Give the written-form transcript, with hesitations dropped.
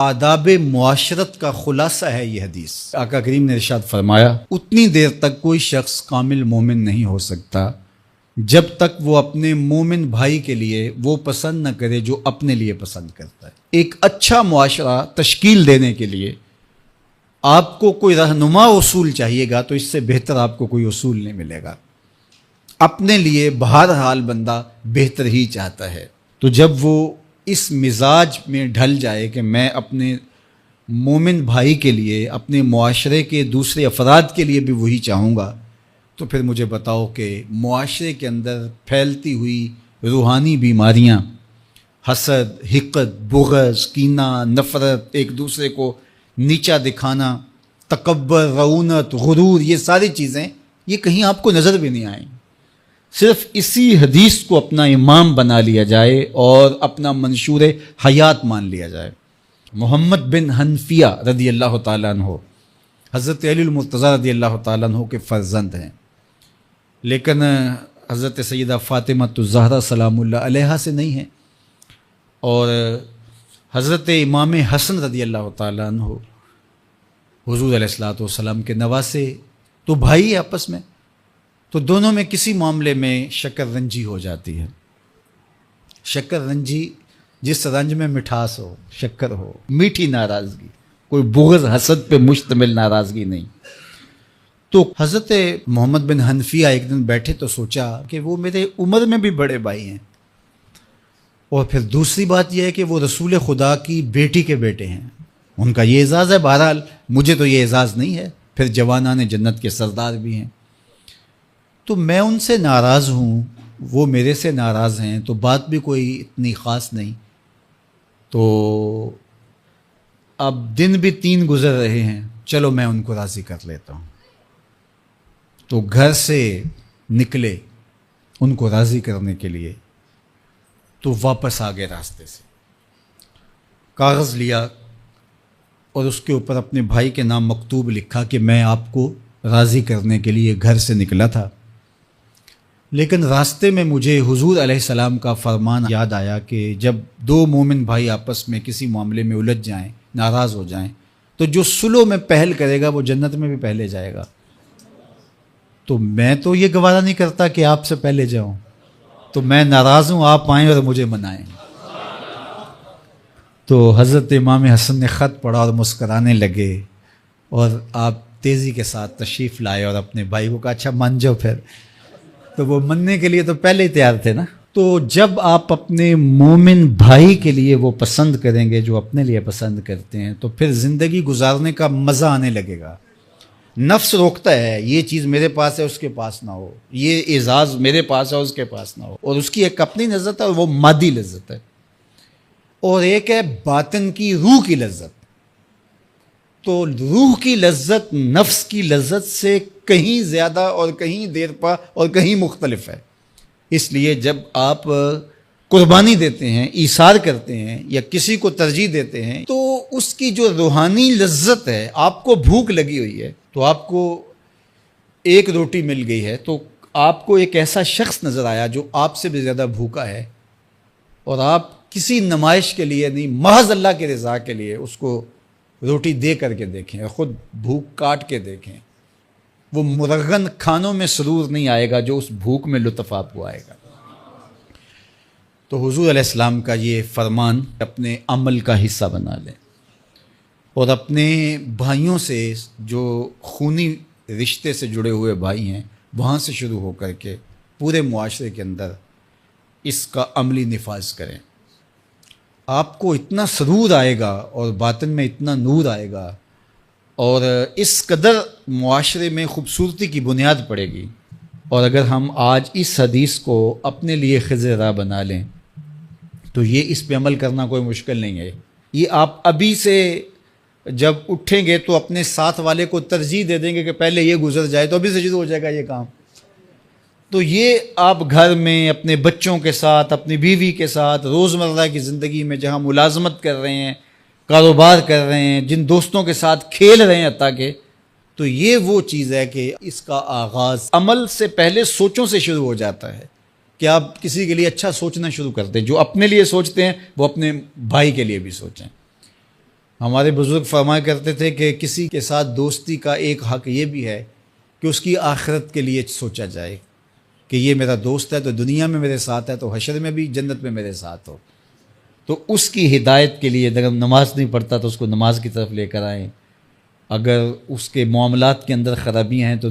آداب معاشرت کا خلاصہ ہے یہ حدیث۔ آقا کریم نے ارشاد فرمایا اتنی دیر تک کوئی شخص کامل مومن نہیں ہو سکتا جب تک وہ اپنے مومن بھائی کے لیے وہ پسند نہ کرے جو اپنے لیے پسند کرتا ہے۔ ایک اچھا معاشرہ تشکیل دینے کے لیے آپ کو کوئی رہنما اصول چاہیے گا تو اس سے بہتر آپ کو کوئی اصول نہیں ملے گا۔ اپنے لیے بہرحال بندہ بہتر ہی چاہتا ہے، تو جب وہ اس مزاج میں ڈھل جائے کہ میں اپنے مومن بھائی کے لیے، اپنے معاشرے کے دوسرے افراد کے لیے بھی وہی چاہوں گا، تو پھر مجھے بتاؤ کہ معاشرے کے اندر پھیلتی ہوئی روحانی بیماریاں، حسد، حقد، بغض، کینہ، نفرت، ایک دوسرے کو نیچا دکھانا، تکبر، رعونت، غرور، یہ ساری چیزیں یہ کہیں آپ کو نظر بھی نہیں آئیں۔ صرف اسی حدیث کو اپنا امام بنا لیا جائے اور اپنا منشور حیات مان لیا جائے۔ محمد بن حنفیہ رضی اللہ تعالیٰ عنہ حضرت علی المرتضیٰ رضی اللہ تعالیٰ عنہ کے فرزند ہیں، لیکن حضرت سیدہ فاطمہ الزہرا سلام اللہ علیہا سے نہیں ہیں، اور حضرت امام حسن رضی اللہ تعالیٰ عنہ حضور علیہ الصلوۃ والسلام کے نواسے، تو بھائی آپس میں، تو دونوں میں کسی معاملے میں شکر رنجی ہو جاتی ہے۔ شکر رنجی، جس رنج میں مٹھاس ہو، شکر ہو، میٹھی ناراضگی، کوئی بغض حسد پہ مشتمل ناراضگی نہیں۔ تو حضرت محمد بن حنفیہ ایک دن بیٹھے تو سوچا کہ وہ میرے عمر میں بھی بڑے بھائی ہیں، اور پھر دوسری بات یہ ہے کہ وہ رسول خدا کی بیٹی کے بیٹے ہیں، ان کا یہ اعزاز ہے، بہرحال مجھے تو یہ اعزاز نہیں ہے، پھر جوانان جنت کے سردار بھی ہیں، تو میں ان سے ناراض ہوں، وہ میرے سے ناراض ہیں، تو بات بھی کوئی اتنی خاص نہیں، تو اب دن بھی 3 گزر رہے ہیں، چلو میں ان کو راضی کر لیتا ہوں۔ تو گھر سے نکلے ان کو راضی کرنے کے لیے، تو واپس آ گئے راستے سے، کاغذ لیا اور اس کے اوپر اپنے بھائی کے نام مکتوب لکھا کہ میں آپ کو راضی کرنے کے لیے گھر سے نکلا تھا، لیکن راستے میں مجھے حضور علیہ السلام کا فرمان یاد آیا کہ جب 2 مومن بھائی آپس میں کسی معاملے میں الجھ جائیں، ناراض ہو جائیں، تو جو صلح میں پہل کرے گا وہ جنت میں بھی پہلے جائے گا۔ تو میں تو یہ گوارا نہیں کرتا کہ آپ سے پہلے جاؤں، تو میں ناراض ہوں، آپ آئیں اور مجھے منائیں۔ تو حضرت امام حسن نے خط پڑھا اور مسکرانے لگے، اور آپ تیزی کے ساتھ تشریف لائے اور اپنے بھائی کو کہا اچھا مان جاؤ پھر، تو وہ مننے کے لیے تو پہلے ہی تیار تھے نا۔ تو جب آپ اپنے مومن بھائی کے لیے وہ پسند کریں گے جو اپنے لیے پسند کرتے ہیں، تو پھر زندگی گزارنے کا مزہ آنے لگے گا۔ نفس روکتا ہے یہ چیز میرے پاس ہے اس کے پاس نہ ہو، یہ اعزاز میرے پاس ہے اس کے پاس نہ ہو، اور اس کی ایک اپنی لذت ہے اور وہ مادی لذت ہے، اور ایک ہے باطن کی، روح کی لذت۔ تو روح کی لذت نفس کی لذت سے کہیں زیادہ اور کہیں دیر پا اور کہیں مختلف ہے۔ اس لیے جب آپ قربانی دیتے ہیں، ایثار کرتے ہیں یا کسی کو ترجیح دیتے ہیں، تو اس کی جو روحانی لذت ہے، آپ کو بھوک لگی ہوئی ہے، تو آپ کو ایک روٹی مل گئی ہے، تو آپ کو ایک ایسا شخص نظر آیا جو آپ سے بھی زیادہ بھوکا ہے، اور آپ کسی نمائش کے لیے نہیں، محض اللہ کی رضا کے لیے اس کو روٹی دے کر کے دیکھیں، خود بھوک کاٹ کے دیکھیں، وہ مرغن کھانوں میں سرور نہیں آئے گا جو اس بھوک میں لطف آپ کو آئے گا۔ تو حضور علیہ السلام کا یہ فرمان اپنے عمل کا حصہ بنا لیں، اور اپنے بھائیوں سے، جو خونی رشتے سے جڑے ہوئے بھائی ہیں، وہاں سے شروع ہو کر کے پورے معاشرے کے اندر اس کا عملی نفاذ کریں۔ آپ کو اتنا سرور آئے گا اور باطن میں اتنا نور آئے گا، اور اس قدر معاشرے میں خوبصورتی کی بنیاد پڑے گی۔ اور اگر ہم آج اس حدیث کو اپنے لیے خضر راہ بنا لیں تو یہ اس پہ عمل کرنا کوئی مشکل نہیں ہے۔ یہ آپ ابھی سے جب اٹھیں گے تو اپنے ساتھ والے کو ترجیح دے دیں گے کہ پہلے یہ گزر جائے، تو ابھی سے شروع ہو جائے گا یہ کام۔ تو یہ آپ گھر میں اپنے بچوں کے ساتھ، اپنی بیوی کے ساتھ، روزمرہ کی زندگی میں جہاں ملازمت کر رہے ہیں، کاروبار کر رہے ہیں، جن دوستوں کے ساتھ کھیل رہے ہیں حتیٰ کہ، تو یہ وہ چیز ہے کہ اس کا آغاز عمل سے پہلے سوچوں سے شروع ہو جاتا ہے، کہ آپ کسی کے لیے اچھا سوچنا شروع کر دیں، جو اپنے لیے سوچتے ہیں وہ اپنے بھائی کے لیے بھی سوچیں۔ ہمارے بزرگ فرمایا کرتے تھے کہ کسی کے ساتھ دوستی کا ایک حق یہ بھی ہے کہ اس کی آخرت کے لیے سوچا جائے کہ یہ میرا دوست ہے تو دنیا میں میرے ساتھ ہے تو حشر میں بھی جنت میں میرے ساتھ ہو. تو اس کی ہدایت کے لیے اگر نماز نہیں پڑھتا تو اس کو نماز کی طرف لے کر آئیں. اگر اس کے معاملات کے اندر خرابیاں ہیں تو